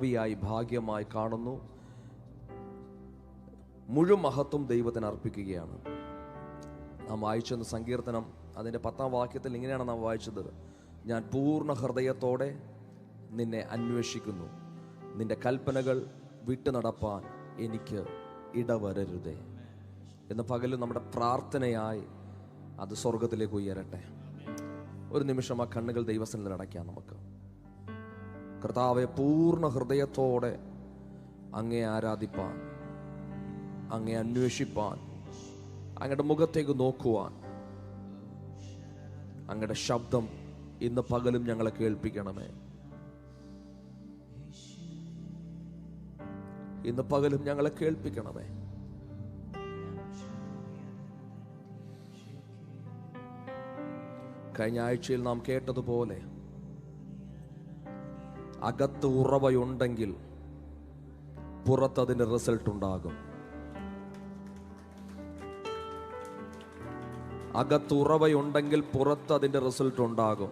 ഭാവിയായി, ഭാഗ്യമായി കാണുന്നു. മുഴുവൻ മഹത്വം ദൈവത്തിന് അർപ്പിക്കുകയാണ്. നാം വായിച്ചെന്ന സങ്കീർത്തനം അതിൻ്റെ 10-ാം വാക്യത്തിൽ ഇങ്ങനെയാണ് നാം വായിച്ചത്: ഞാൻ പൂർണ്ണ ഹൃദയത്തോടെ നിന്നെ അന്വേഷിക്കുന്നു, നിന്റെ കൽപ്പനകൾ വിട്ടു നടപ്പാൻ എനിക്ക് ഇടവരരുതേ. ഇന്ന് പകലും നമ്മുടെ പ്രാർത്ഥനയായി അത് സ്വർഗത്തിലേക്ക് ഉയരട്ടെ. ഒരു നിമിഷം ആ കണ്ണുകൾ ദൈവസന്നിധിയിൽ അടയ്ക്കാം നമുക്ക്. കർത്താവെ, പൂർണ്ണ ഹൃദയത്തോടെ അങ്ങേ ആരാധിപ്പാൻ, അങ്ങേ അന്വേഷിപ്പാൻ, അങ്ങയുടെ മുഖത്തേക്ക് നോക്കുവാൻ അങ്ങയുടെ ശബ്ദം ഇന്ന് പകലും ഞങ്ങളെ കേൾപ്പിക്കണമേ. ഇന്ന് പകലും ഞങ്ങളെ കേൾപ്പിക്കണമേ. കഴിഞ്ഞ ആഴ്ചയിൽ നാം കേട്ടതുപോലെ അകത്ത് ഉറവയുണ്ടെങ്കിൽ പുറത്തതിന്റെ റിസൾട്ട് ഉണ്ടാകും. അകത്ത് ഉറവയുണ്ടെങ്കിൽ പുറത്ത് അതിന്റെ റിസൾട്ട് ഉണ്ടാകും.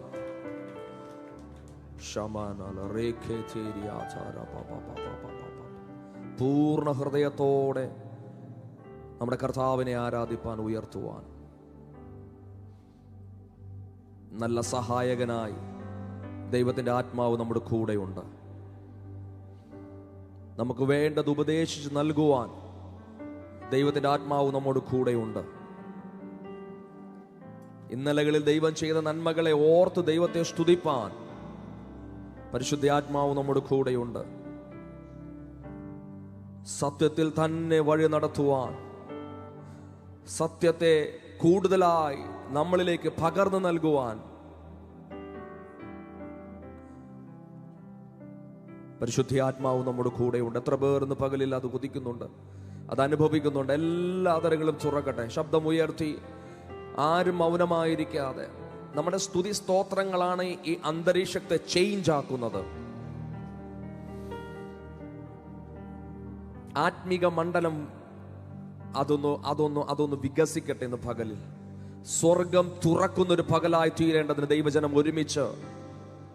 പൂർണ്ണ ഹൃദയത്തോടെ നമ്മുടെ കർത്താവിനെ ആരാധിപ്പാൻ, ഉയർത്തുവാൻ നല്ല സഹായകനായി ദൈവത്തിന്റെ ആത്മാവ് നമ്മുടെ കൂടെയുണ്ട്. നമുക്ക് വേണ്ടത് ഉപദേശിച്ച് നൽകുവാൻ ദൈവത്തിന്റെ ആത്മാവ് നമ്മുടെ കൂടെയുണ്ട്. ഇന്നലകളിൽ ദൈവം ചെയ്ത നന്മകളെ ഓർത്ത് ദൈവത്തെ സ്തുതിപ്പാൻ പരിശുദ്ധാത്മാവ് നമ്മുടെ കൂടെയുണ്ട്. സത്യത്തിൽ തന്നെ വഴി നടത്തുവാൻ, സത്യത്തെ കൂടുതലായി നമ്മളിലേക്ക് പകർന്നു നൽകുവാൻ പരിശുദ്ധാത്മാവ് നമ്മുടെ കൂടെയുണ്ട്. എത്ര പേർ ഇന്ന് പകലിൽ അത് കൊതിക്കുന്നുണ്ട്, അത് അനുഭവിക്കുന്നുണ്ട്. എല്ലാ തരങ്ങളും തുറക്കട്ടെ. ശബ്ദമുയർത്തി ആരും മൗനമായിരിക്കാതെ. നമ്മുടെ സ്തുതി സ്തോത്രങ്ങളാണ് ഈ അന്തരീക്ഷത്തെ ചേഞ്ച് ആക്കുന്നത്. ആത്മീക മണ്ഡലം അതൊന്ന് വികസിക്കട്ടെ. ഇന്ന് പകലിൽ സ്വർഗം തുറക്കുന്നൊരു പകലായി തീരേണ്ടതിന് ദൈവജനം ഒരുമിച്ച്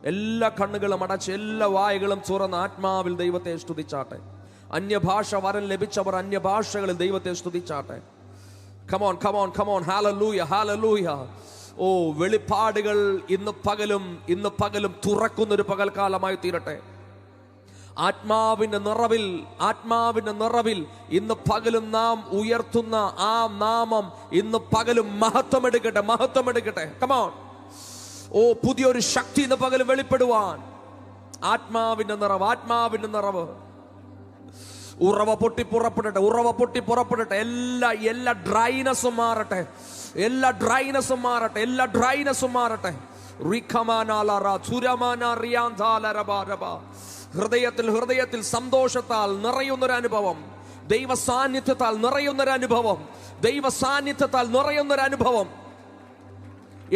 എല്ലാ കണ്ണുകളും അടച്ച് എല്ലാ വായകളും തുറന്ന് ആത്മാവിൽ ദൈവത്തെ സ്തുതിച്ചാട്ടെ. അന്യഭാഷ വരം ലഭിച്ചവർ അന്യഭാഷകളിൽ ദൈവത്തെ സ്തുതിച്ചാട്ടെ. Come on, come on, come on. Hallelujah, hallelujah. ഓ, വെളിപ്പാടുകൾ ഇന്ന് പകലും തുറക്കുന്നൊരു പകൽക്കാലമായി തീരട്ടെ. ആത്മാവിന്റെ നിറവിൽ ഇന്ന് പകലും നാം ഉയർത്തുന്ന ആ നാമം ഇന്ന് പകലും മഹത്വമെടുക്കട്ടെ. Come on. ഓ, പുതിയൊരു ശക്തി ഇന്ന് പകലും വെളിപ്പെടുവാൻ. ആത്മാവിന്റെ നിറവ് ഉറവ പൊട്ടി പുറപ്പെടട്ടെ. എല്ലാ ഡ്രൈനസും മാറട്ടെ. ഹൃദയത്തിൽ സന്തോഷത്താൽ നിറയുന്നൊരനുഭവം, ദൈവ സാന്നിധ്യത്താൽ നിറയുന്നൊരനുഭവം.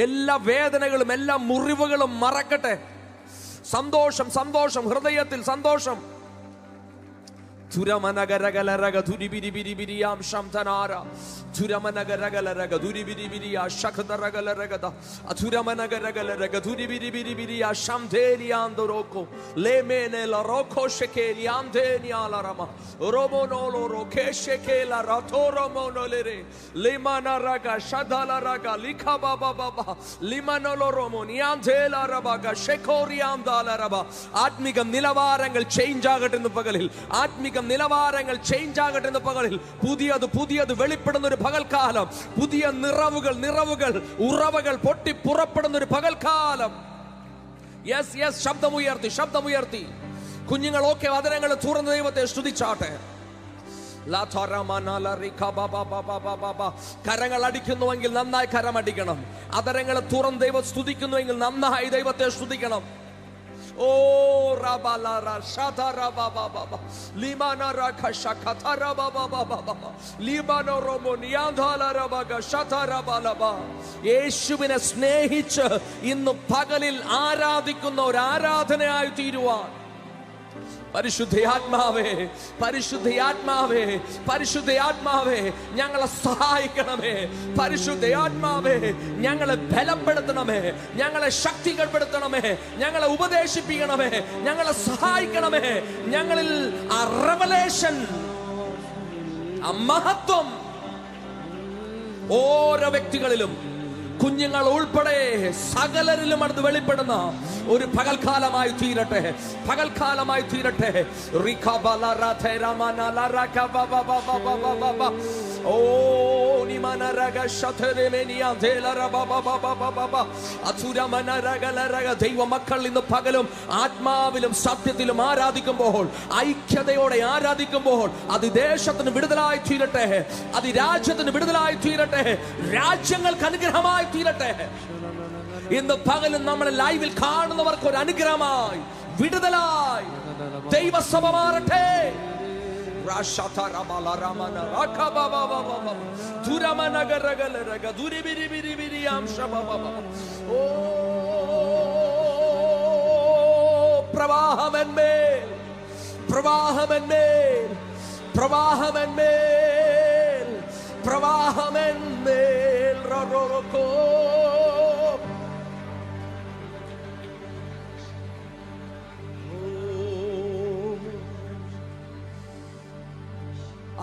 എല്ലാ വേദനകളും എല്ലാ മുറിവുകളും മറക്കട്ടെ. സന്തോഷം ഹൃദയത്തിൽ സന്തോഷം. തുരമനഗരഗലരഗ ദുരിബിരിബിരിബിരിയാം ശംതനാര തുരമനഗരഗലരഗ ദുരിബിരിബിരിയാ ശഖദരഗലരഗദ അതുരമനഗരഗലരഗ ദുരിബിരിബിരിബിരിയാ ശംദേലിയാന്തോരോകോ ലേമേനെല റോകോ ഷെകേലിയാന്തേനിയാലറമ റോമോനോലോ റോകേഷെകേല റതോറമോനോലെരെ ലിമനരഗ ശദലരഗ ലിഖബബബബ ലിമനോലോ റോമോനിയാന്തേലറബഗ ഷെകോറിയാന്താലറബ. ആത്മിക നിലവാരങ്ങൾ ചേഞ്ച് ആകട്ടെ ഇന്ന് പകലിൽ. ആത്മിക നിലവാരങ്ങൾ ചേഞ്ച് ആകട്ടെ ഇന്ന് പകലിൽ. പുതിയത് വെളിപ്പെടുന്ന ഒരു പകൽക്കാലം. പുതിയ നിറവുകൾ ഉറവകൾ പൊട്ടി പുറപ്പെടുന്ന ഒരു പകൽക്കാലം. യെസ് ശബ്ദമുയർത്തി കുഞ്ഞുങ്ങളൊക്കെ വചനങ്ങൾ തുറന്ന് ദൈവത്തെ സ്തുതിച്ചാട്ടെ. കരങ്ങൾ അടിക്കുന്നുവെങ്കിൽ നന്നായി കരമടിക്കണം. അതരങ്ങൾ തുറന്ന് ദൈവം സ്തുതിക്കുന്നുവെങ്കിൽ നന്നായി ദൈവത്തെ സ്തുതിക്കണം. ഓ റബാലാരാ ഷാദാറാബാബാബാ ലിമാനാരാ ഖശഖതറാബാബാബാബാ ലിമാനോറോമോനിയാന്ധാലാറാബാഗ ഷാദാറാബാലബാ. യേശുവിനെ സ്നേഹിച്ച് ഇന്ന് പകലിൽ ആരാധിക്കുന്ന ഒരു ആരാധനയായി തീരുവാൻ പരിശുദ്ധയാത്മാവേ, പരിശുദ്ധയാത്മാവേ, പരിശുദ്ധയാത്മാവേ, ഞങ്ങളെ സഹായിക്കണമേ. പരിശുദ്ധയാത്മാവേ, ഞങ്ങളെ ബലപ്പെടുത്തണമേ, ഞങ്ങളെ ശക്തിപ്പെടുത്തണമേ, ഞങ്ങളെ ഉപദേശിപ്പിക്കണമേ, ഞങ്ങളെ സഹായിക്കണമേ. ഞങ്ങളിൽ ആ റെവലേഷൻ, ആ മഹത്വം ഓരോ വ്യക്തികളിലും, കുഞ്ഞുങ്ങൾ ഉൾപ്പെടെ സകലരിലും അത് വെളിപ്പെടുന്ന ഒരു പകൽക്കാലമായി തീരട്ടെ, പകൽക്കാലമായി തീരട്ടെ. ദൈവമക്കൾ ഇന്ന് പകലും ആത്മാവിലും സത്യത്തിലും ആരാധിക്കുമ്പോൾ, ഐക്യതയോടെ ആരാധിക്കുമ്പോൾ, അത് ദേശത്തിന് വിടുതലായി തീരട്ടെ, അത് രാജ്യത്തിന് വിടുതലായി തീരട്ടെ, രാജ്യങ്ങൾക്ക് അനുഗ്രഹമായി തീരട്ടെ. ഇന്ന് പകലും നമ്മളെ ലൈവിൽ കാണുന്നവർക്ക് ഒരു അനുഗ്രഹമായി, വിടുതലായി ദൈവസഭ മാറട്ടെ. പ്രവാഹമെന്മേൽ, പ്രവാഹമെന്മേൽ, പ്രവാഹമെന്മേൽ, പ്രവാഹമെന്മേൽ.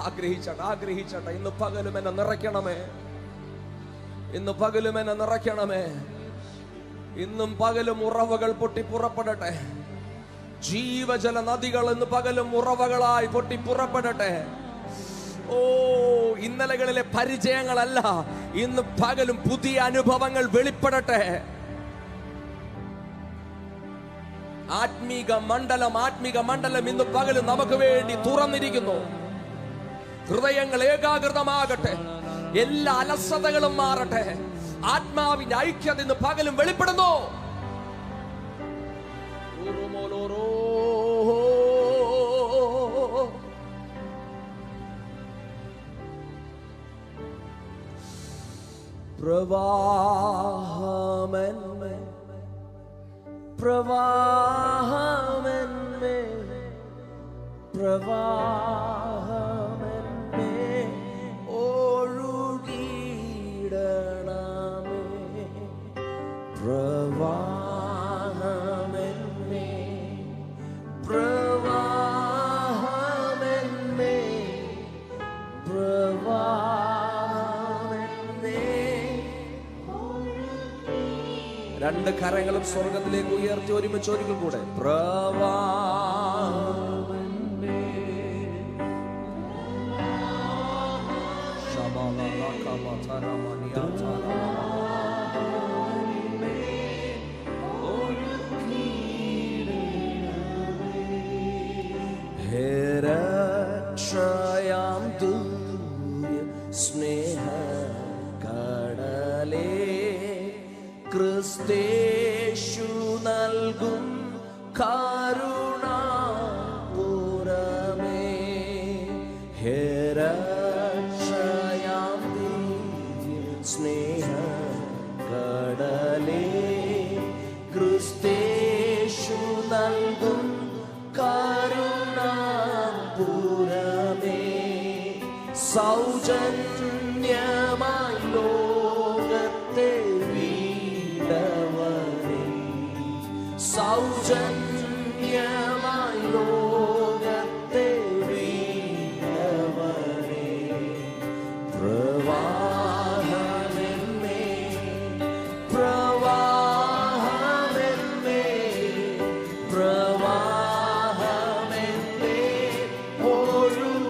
ആഗ്രഹിച്ചട്ടെ, ആഗ്രഹിച്ചട്ടെ. ഇന്ന് പകലും എന്നെ നിറയ്ക്കണമേ, ഇന്ന് പകലും എന്നെ നിറയ്ക്കണമേ. ഇന്നും പകലും ഉറവകൾ പൊട്ടി പുറപ്പെടട്ടെ, ജീവജല നദികൾ ഇന്ന് പകലും ഉറവകളായി പൊട്ടി പുറപ്പെടട്ടെ. ഓ, ഇന്നലകളിലെ പരിചയങ്ങളല്ല, ഇന്ന് പകലും പുതിയ അനുഭവങ്ങൾ വെളിപ്പെടട്ടെ. ആത്മീക മണ്ഡലം, ആത്മീക മണ്ഡലം ഇന്ന് പകലും നമുക്ക് വേണ്ടി തുറന്നിരിക്കുന്നു. ഹൃദയങ്ങൾ ഏകാഗ്രതമാകട്ടെ, എല്ലാ അലസതകളും മാറട്ടെ, ആത്മാവിന്റെ ഐക്യത ഇന്ന് പകലും വെളിപ്പെടുന്നു. പ്രവാഹമെന്മേ, പ്രവാഹമെന്മേ, പ്രവാഹമെന്മേ ഒഴുകിയിടണമേ. പ്രവാഹമെന്മേ, പ്രവാഹമെന്മേ, പ്രവാഹമെന്മേ. രണ്ട് കരങ്ങളും സ്വർഗത്തിലേക്ക് ഉയർത്തി ഒരുമിച്ച് ഒരിക്കൽ കൂടെ. പ്രവാഹമെന്മേ, ഹേരക്ഷയാം ദൂയ സ്നേഹ കടലേ, ക്രിസ്തേശു നൽകും കരുണാപുരമേ. ഹേരക്ഷയാം ദിവ്യ സ്നേഹ കടലേ, ക്രിസ്തേശു നൽകും കരുണാപുരമേ. സൗജന്യമായി ലോകത്തെ വീടവനേ, സൗജന്യമായി ലോകത്തെ വീടവനേ. പ്രവാഹമെന്മേ, പ്രവാഹമെന്മേ, പ്രവാഹമെന്മേ ഒഴുകിയിടണമേ.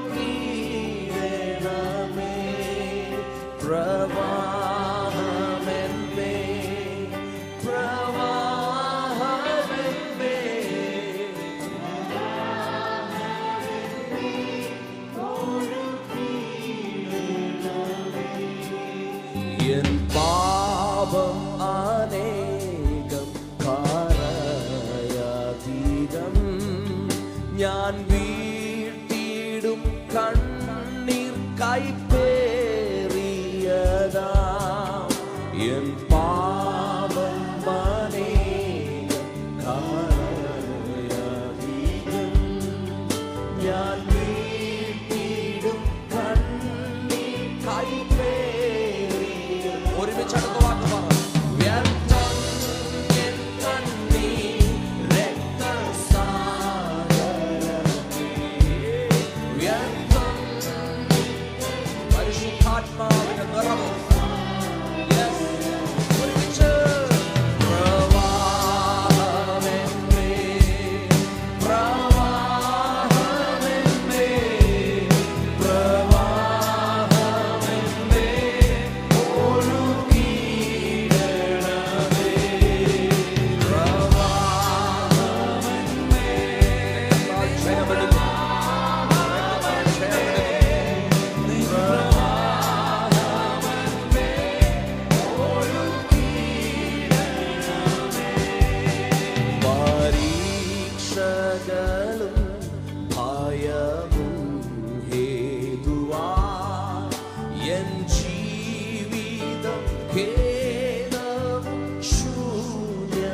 പ്രവാഹമെന്മേ, പ്രവാഹമെന്മേ, എൻ പാപം അനേകം പറയാതീതം, ഞാൻ വീഴ്ത്തിയിടും കണ്ണീർ കൈപ്പേറിയതാ. എൻ പാപം അനേകം പറയാതീതം, ഞാൻ വീട്ടിടും കണ്ണീർ കൈപ്പേറിയ ഒരുമിച്ച് അടുത്ത വാക്ക് പറ. വ്യർത്ഥം എൻ കണ്ണീർ രക്തസാഗരമേ. വ്യർത്ഥം പരിശുദ്ധാത്മാവിന്റെ നിറവ്. Yes. ഒരുമിച്ച് പ്രവാഹമെന്നേ പ്രവാഹമെന്നേ പ്രവാഹമെന്നേ ഒഴുകിയിടണമേ. പ്രവാഹമെന്നേ രക്തത്താൽ ക്ഷയമെടുക്കും. രക്തത്താൽ ക്ഷയമെടുക്കും. പരീക്ഷകളും ഭയവും ഹേതുവായി എൻ ജീവിതം ഖേദവും ശൂന്യവുമായി.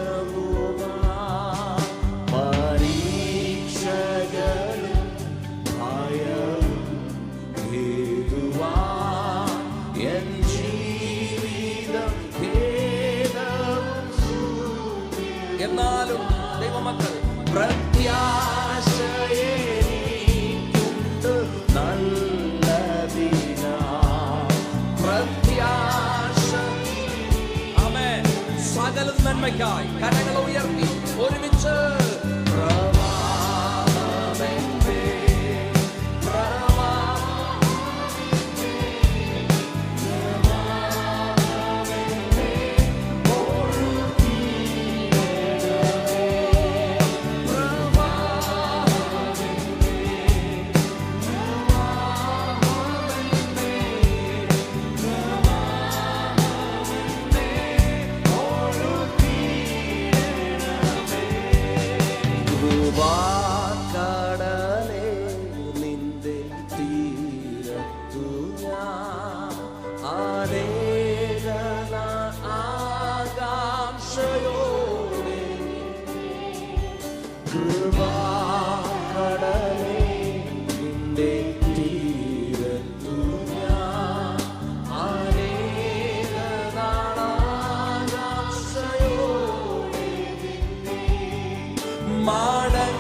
പരീക്ഷകളും ഭയവും ഹേതുവായി എൻ ജീവിതം ഖേദവും എന്നാലും ദൈവമക്കൾ പ്രത്യാശയെനിക്കുണ്ട് നല്ലതിനാ. പ്രത്യാശ ആമേൻ. സകല നന്മയ്ക്കായി കരങ്ങൾ ഉയർത്തി ഒരുമിച്ച് പ്രവാഹമെന്നേ കൃപാക്കടലേ നിന്റെ തീരത്തു ഞാൻ അനേകന ആകാംക്ഷയോടെ. കൃപാക്കടലേ നിന്റെ തീരത്തു ഞാൻ അനേകന ആകാംക്ഷയോടെ. മടങ്ങുകില്ലിന്നീ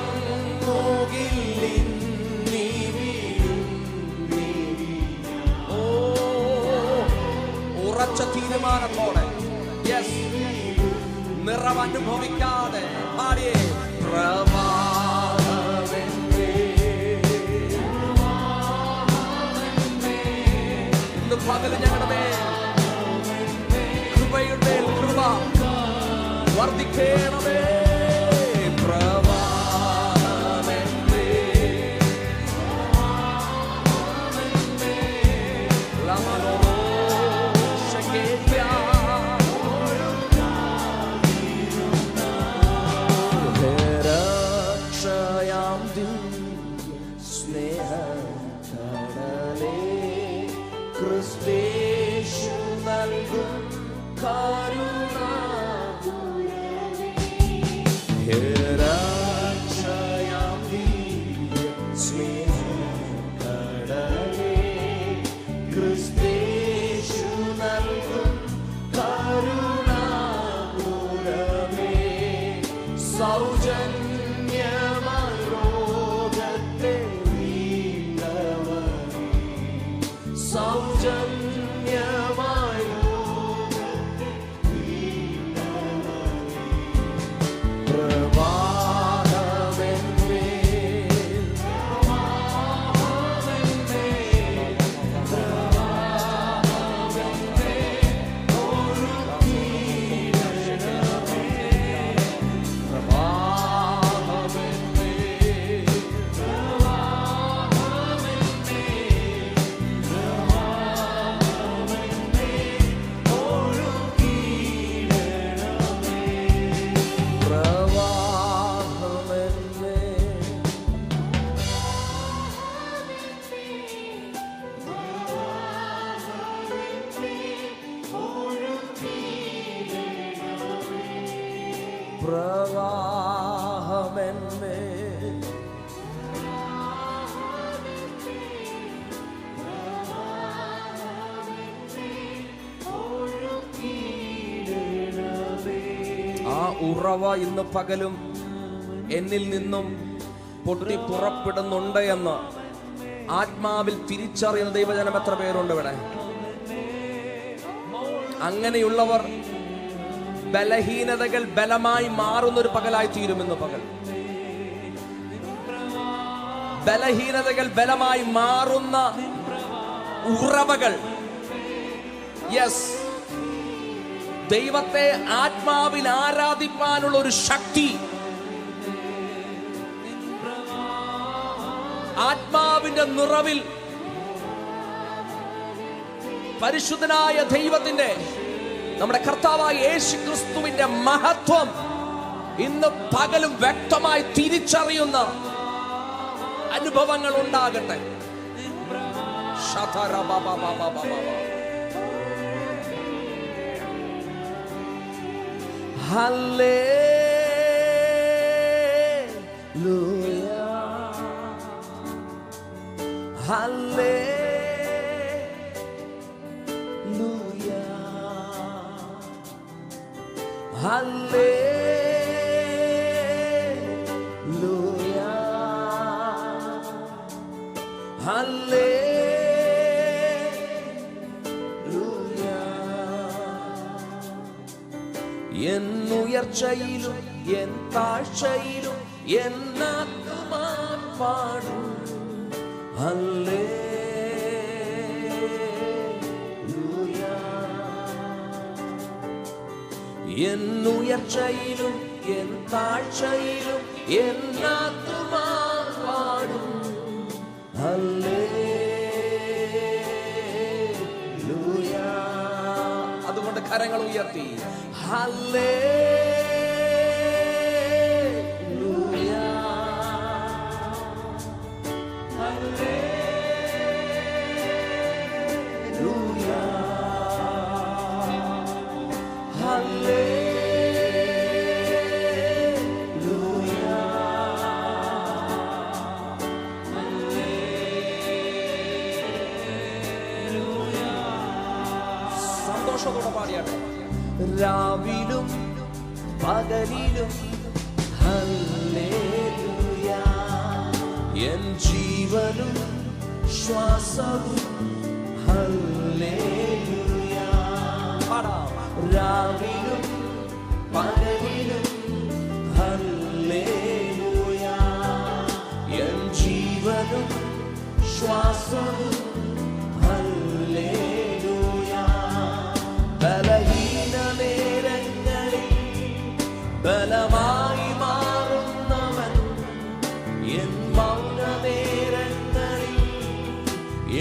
ഓ ഉറച്ച തീരുമാനത്തോടെ യെസ് നിറവ് അനുഭവിക്കാതെ പാടിയേ പ്രവാഹമെന്നേ ഇന്ന് പകല് ഞങ്ങളുടെ മേൽ കൃപയുടെ മേൽ കൃപ വർദ്ധിക്കണമേ. പ്രവാഹമെന്നേ ലമനോ ശകേത്യ രക്ഷയാം ദിവ്യ സ്നേഹക്കടലേ ക്രിസ്തേശു നൽകും കരുണാപുരമേ. രക്ഷയാം ദിവ്യ സ്നേഹക്കടലേ ക്രിസ്തേശു നൽകും കരുണാപുരമേ. സൗജന്യമായി രോഗത്തെ വീണ്ടവനേ. സൗജന്യമായി രോഗത്തെ വീണ്ടവനേ. പ്രവാഹമെന്നേ പ്രവാഹമെന്നേ പ്രവാഹമെന്നേ ഒഴുകിയിടണമേ. പ്രവാഹമെന്നേ പ്രവാഹമെന്മേ ഉറവ ഇന്ന് പകലും എന്നിൽ നിന്നും പൊട്ടി പുറപ്പെടുന്നുണ്ട് എന്ന് ആത്മാവിൽ തിരിച്ചറിയുന്ന ദൈവജനം എത്ര പേരുണ്ട് ഇവിടെ? അങ്ങനെയുള്ളവർ ബലഹീനതകൾ ബലമായി മാറുന്നൊരു പകലായി തീരുമെന്ന് പകൽ. ബലഹീനതകൾ ബലമായി മാറുന്ന ഉറവകൾ. യെസ്, ദൈവത്തെ ആത്മാവിൽ ആരാധിപ്പാനുള്ള ഒരു ശക്തി, ആത്മാവിന്റെ നിറവിൽ പരിശുദ്ധനായ ദൈവത്തിന്റെ, നമ്മുടെ കർത്താവായ യേശു ക്രിസ്തുവിന്റെ മഹത്വം ഇന്ന് പകലും വ്യക്തമായി തിരിച്ചറിയുന്ന അനുഭവങ്ങൾ ഉണ്ടാകട്ടെ. ഹല്ലേലൂയ, ഹല്ലേലൂയ, ഹല്ലേലൂയ, ഹല്ലേലൂയ. എന്നുയർച്ചയിലും എൻ താഴ്ചയിലും എന്നാത്മാൻ പാടും ഹല്ലേലൂയ. എന്നുയർച്ചയിലും എൻ താഴ്ചയിലും എന്നാത്മാൻ പാടും ഹല്ലേലൂയ. അതുകൊണ്ട് കരങ്ങൾ ഉയർത്തി ഹല്ലേലൂയ, ഹല്ലേലൂയ, ഹല്ലേലൂയ. സന്തോഷത്തോടെ പാടിയാട്ടെ. രാവിലും പകലിലും ഹല്ലേലൂയ, എൻ ജീവനും ശ്വാസവും ഹല്ലേലൂയ. രാവിലും പകലിലും ഹല്ലേലൂയ, എൻ ജീവനും ശ്വാസവും ഹല്ലേലൂയ. ബലഹീന നേരങ്ങളിൽ ബലമായി മാറുന്നവൻ, എൻ മൗന നേരങ്ങളിൽ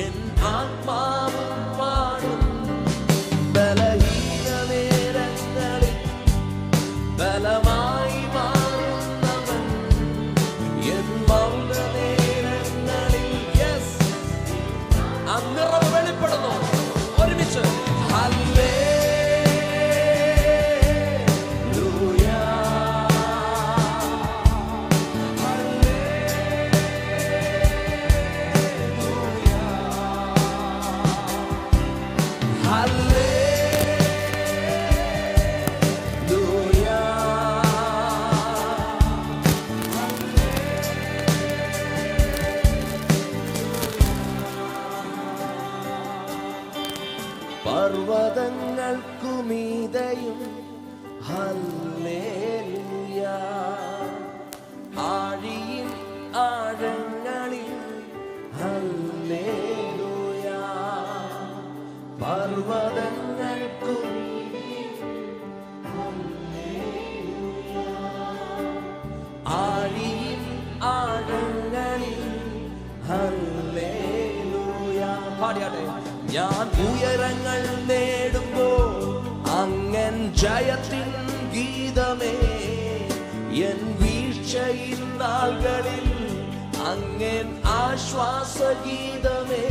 എൻ ആത്മാവും പാടും. ബലഹീന നേരങ്ങളിൽ ബലമായി മാറുന്നവൻ, എൻ മൗന നേരങ്ങളിൽ. യെസ്, ആ നിറവ് വെളിപ്പെടുന്നു. ഒരുമിച്ച് ഹല്ലേലൂയ, ഹല്ലേലൂയ, പർവ്വതങ്ങൾക്കുമീതയും ഹല്ലേലൂയ, ആഴിയിൽ ആഴങ്ങളിൽ ഹല്ലേലൂയ. പർവ്വതങ്ങൾക്കുമീതയും ആഴിയിൽ ആഴങ്ങളിൽ ഹല്ലേലൂയ. പാടിയാട്ടെ. ഞാൻ ഉയരങ്ങൾ നേടുമ്പോൾ അങ്ങൻ ജയത്തിൻ ഗീതമേ, എൻ വീഴ്ചയിൻ നാളുകളിൽ അങ്ങൻ ആശ്വാസഗീതമേ.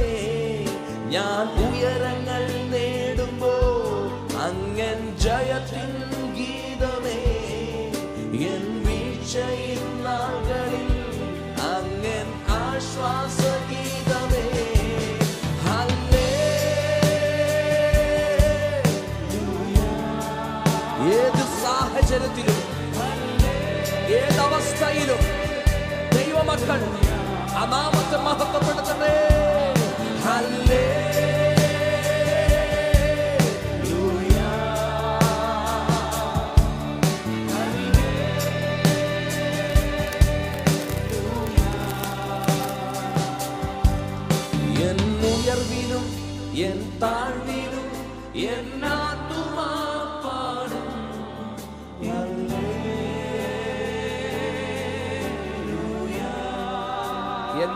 ഞാൻ ഉയരങ്ങൾ നേടുമ്പോൾ അങ്ങൻ ജയത്തിൻ ഗീതമേ, എൻ വീഴ്ചയിൻ നാളുകളിൽ അങ്ങൻ ആശ്വാസഗീതമേ. ഏത് സാഹചര്യത്തിലും അവസ്ഥയിലും ദൈവമക്കൾ ആ നാമത്തെ മഹത്വപ്പെടുത്തട്ടെ. എന്നുയർവിലും എൻ താഴ്വിലും എന്നാത്മാ പാടും. എൻ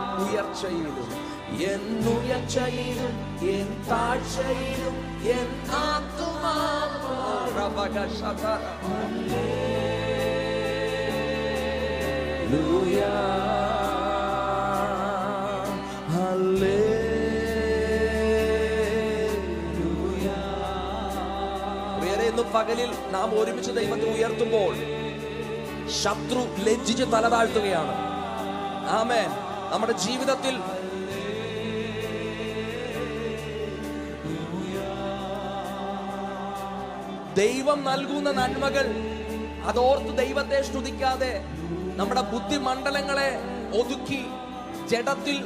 ഉയർച്ചയിലും എൻ താഴ്ചയിലും എൻ ആത്മാ ഇന്ന് പകലിൽ നാം ഒരുമിച്ച് ദൈവത്തെ ഉയർത്തുമ്പോൾ ശത്രു ലജ്ജിച്ച് തല താഴ്ത്തുകയാണ്. ആമേൻ. നമ്മുടെ ജീവിതത്തിൽ ദൈവം നൽകുന്ന നന്മകൾ അതോർത്ത് ദൈവത്തെ സ്തുതിക്കാതെ നമ്മുടെ ബുദ്ധിമണ്ഡലങ്ങളെ ഒതുക്കി ജഡത്തിൽ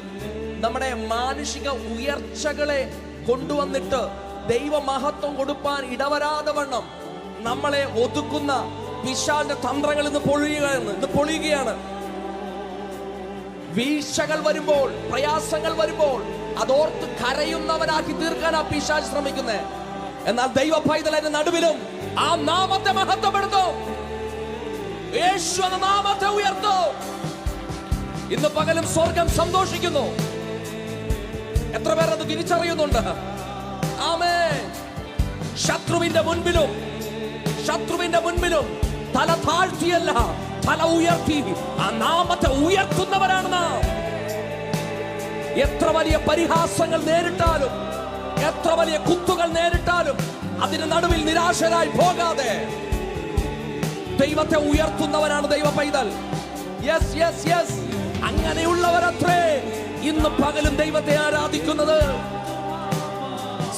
നമ്മുടെ മാനുഷിക ഉയർച്ചകളെ കൊണ്ടുവന്നിട്ട് ദൈവമഹത്വം കൊടുപ്പാൻ ഇടവരാതെ വണ്ണം നമ്മളെ ഒതുക്കുന്ന പിശാചിന്റെ തന്ത്രങ്ങൾ ഇന്ന് പൊളിയുകയാണ്. വീഴ്ചകൾ വരുമ്പോൾ, പ്രയാസങ്ങൾ വരുമ്പോൾ അതോർത്ത് കരയുന്നവനാക്കി തീർക്കാൻ ആ പിശാച് ശ്രമിക്കുന്നത്. എന്നാൽ ദൈവ പൈതലിന്റെ നടുവിലും ആ നാമത്തെ മഹത്വപ്പെടുത്തും. യേശു എന്ന നാമത്തെ ഉയർത്തും. ഇന്ന് പകലും സ്വർഗം സന്തോഷിക്കുന്നു. എത്ര പേർ അത് തിരിച്ചറിയുന്നുണ്ട്? ആമേൻ. ശത്രുവിന്റെ മുൻപിലും തല താഴ്ത്തിയല്ല, തല ഉയർത്തി ആ നാമത്തെ ഉയർത്തുന്നവരാണ് നാം. എത്ര വലിയ പരിഹാസങ്ങൾ നേരിട്ടാലും, എത്ര വലിയ കുത്തുകൾ നേരിട്ടാലും അതിന് നടുവിൽ നിരാശരായി പോകാതെ ദൈവത്തെ ഉയർത്തുന്നവരാണ് ദൈവ പൈതൽ. യെസ് യെസ് യെസ്, അങ്ങനെയുള്ളവരത്രേ ഇന്ന് പകലും ദൈവത്തെ ആരാധിക്കുന്നത്.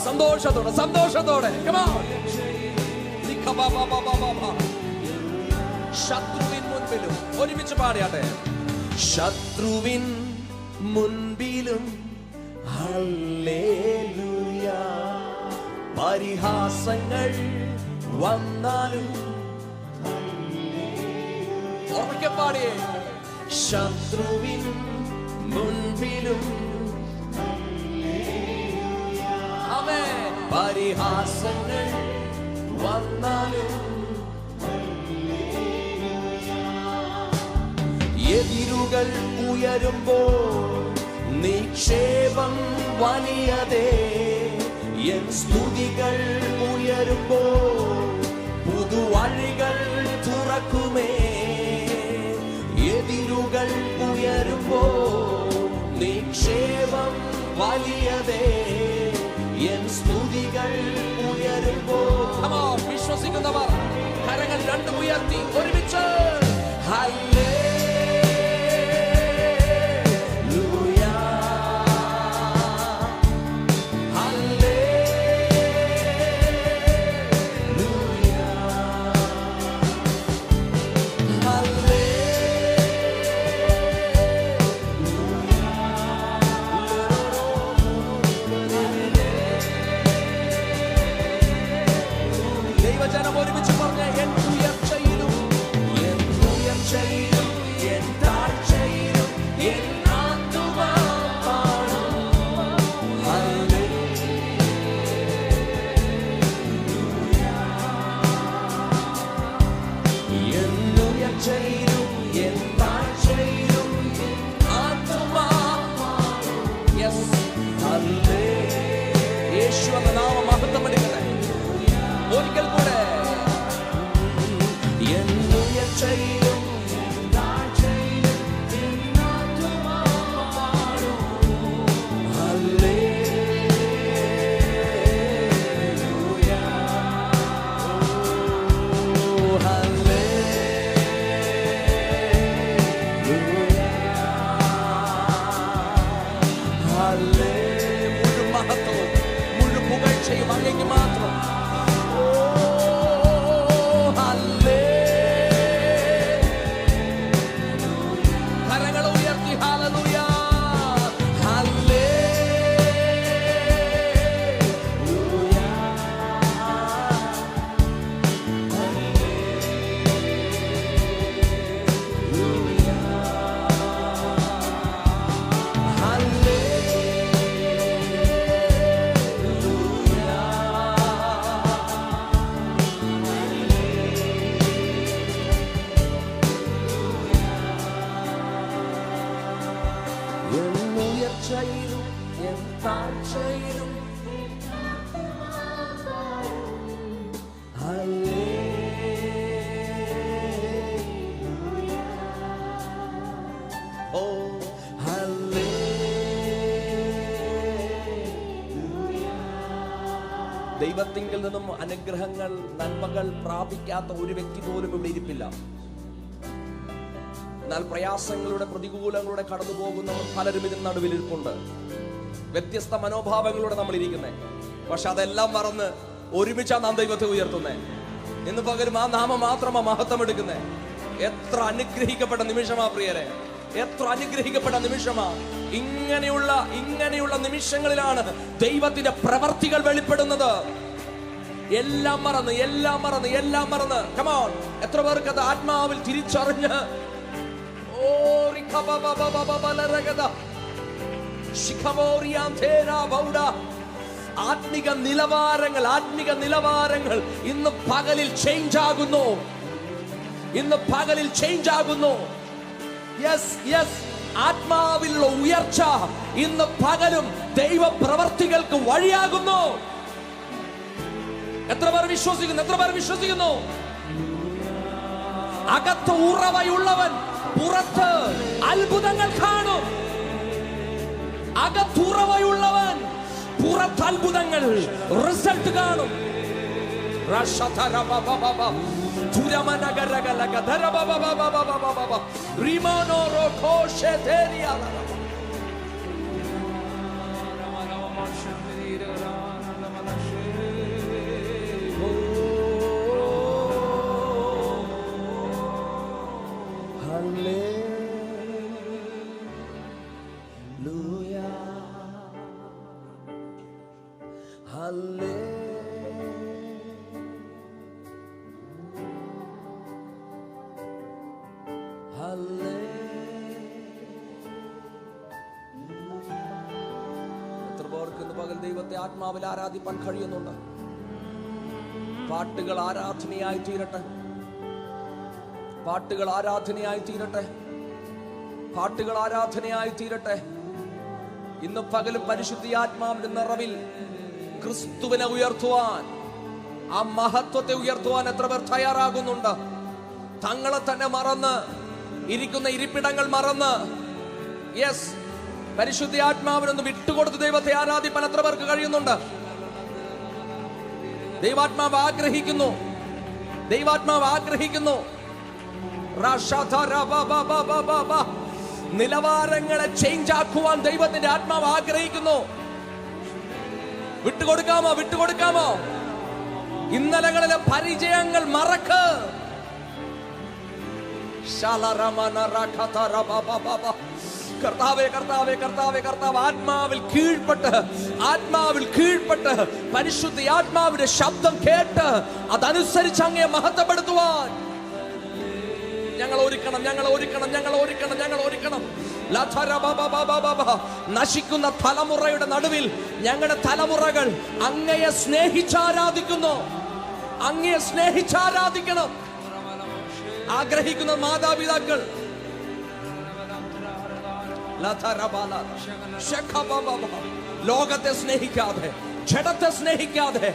സന്തോഷത്തോടെ ശത്രുവിൻ മുൻപിലും ഒരുമിച്ച് പാടിയാട്ടെ. ശത്രുവിൻ മുൻപിലും ഹല്ലേലൂയ. പരിഹാസങ്ങൾ വന്നാലും ഉറക്കെ പാടിയേ. ശത്രുവിൻ മുൻപിലും പരിഹാസങ്ങൾ വന്നാലും എതിരുകൾ ഉയരുമ്പോൾ നിക്ഷേപം വലിയതേ. എൻ സ്തുതികൾ ഉയരുമ്പോൾ പുതുവഴികൾ തുറക്കുമേ. എതിരുകൾ ഉയരുമ്പോൾ നിക്ഷേപം വലിയതേ. എൻ സ്തുതികൾ ഉയരുമ്പോൾ വിശ്വസിക്കുന്നവർ കരങ്ങൾ രണ്ടും ഉയർത്തി ഒരുമിച്ച് ജനം ഒരുമിച്ച് പറഞ്ഞ എൻ ഉയർച്ചയിലും എൻ ഉയർച്ചയിലും എൻ താഴ്ചയിലും ദൈവത്തിങ്കിൽ നിന്നും അനുഗ്രഹങ്ങൾ, നന്മകൾ പ്രാപിക്കാത്ത ഒരു വ്യക്തി പോലും ഇവിടെ ഇരിപ്പില്ല. എന്നാൽ പ്രയാസങ്ങളുടെ, പ്രതികൂലങ്ങളുടെ കടന്നു പോകുന്നവർ പലരും ഇതിന് നടുവിലിരിപ്പുണ്ട്. വ്യത്യസ്ത മനോഭാവങ്ങളോടെ നമ്മൾ ഇരിക്കുന്നത്. പക്ഷെ അതെല്ലാം മറന്ന് ഒരുമിച്ചാണ് നാം ദൈവത്തെ ഉയർത്തുന്നത്. ഇന്ന് പകരം ആ നാമം മാത്രമാ മഹത്വം എടുക്കുന്നത്. എത്ര അനുഗ്രഹിക്കപ്പെട്ട നിമിഷമാ പ്രിയരെ, എത്ര അനുഗ്രഹിക്കപ്പെട്ട നിമിഷമാ. ഇങ്ങനെയുള്ള നിമിഷങ്ങളിലാണ് ദൈവത്തിന്റെ പ്രവർത്തികൾ വെളിപ്പെടുന്നത്. എല്ലാം മറന്ന് കമോൺ, എത്ര പേർക്ക് അത് ആത്മാവിൽ തിരിച്ചറിഞ്ഞ് ആത്മിക നിലവാരങ്ങൾ ഇന്ന് പകലിൽ ചേഞ്ച് ആകുന്നു. യെസ്, ആത്മാവിലുള്ള ഉയർച്ച ഇന്ന് പകലും ദൈവ പ്രവർത്തികൾക്ക് വഴിയാകുന്നു. എത്ര പേർ വിശ്വസിക്കുന്നു? അകത്ത് ഉറവയുള്ളവൻ പുറത്ത് അത്ഭുതങ്ങൾ കാണും. അകത്തുറവയുള്ളവൻ പുറത്ത് അത്ഭുതങ്ങൾ, റിസൾട്ട് കാണും. എത്ര പേർക്ക് ഇന്ന് പകൽ ദൈവത്തെ ആത്മാവിൽ ആരാധിപ്പാൻ കഴിയുന്നുണ്ട്? പാട്ടുകൾ ആരാധനയായി തീരട്ടെ, പാട്ടുകൾ ആരാധനയായി തീരട്ടെ. ഇന്ന് പകലും പരിശുദ്ധാത്മാവിന്റെ നിറവിൽ ക്രിസ്തുവിനെ ഉയർത്തുവാൻ, ആ മഹത്വത്തെ ഉയർത്തുവാൻ എത്ര പേർ തയ്യാറാകുന്നുണ്ട്? തങ്ങളെ തന്നെ മറന്ന്, ഇരിക്കുന്ന ഇരിപ്പിടങ്ങൾ മറന്ന്, യെസ്, പരിശുദ്ധാത്മാവിനൊന്ന് വിട്ടുകൊടുത്ത് ദൈവത്തെ ആരാധിപ്പാൻ എത്ര പേർക്ക് കഴിയുന്നുണ്ട്? ദൈവാത്മാവ് ആഗ്രഹിക്കുന്നു. നിലവാരങ്ങളെ ചേഞ്ച് ആക്കുവാൻ ദൈവത്തിന്റെ ആത്മാവ് ആഗ്രഹിക്കുന്നു. വിട്ടുകൊടുക്കാമോ? ഇന്നലകളിലെ പരിചയങ്ങൾ മറക്ക്. കർത്താവേ, ആത്മാവിൽ കീഴ്പ്പെട്ട് പരിശുദ്ധ ആത്മാവിന്റെ ശബ്ദം കേട്ട് അതനുസരിച്ച് അങ്ങയെ മഹത്വപ്പെടുത്തുവാൻ ഞങ്ങൾ ഒരുക്കണം. നശിക്കുന്ന തലമുറയുടെ നടുവിൽ ഞങ്ങളുടെ തലമുറകൾ അങ്ങയെ സ്നേഹിച്ചാരാധിക്കണം. ആഗ്രഹിക്കുന്ന മാതാപിതാക്കൾ ലോകത്തെ സ്നേഹിക്കാതെ, ജഡത്തെ സ്നേഹിക്കാതെ,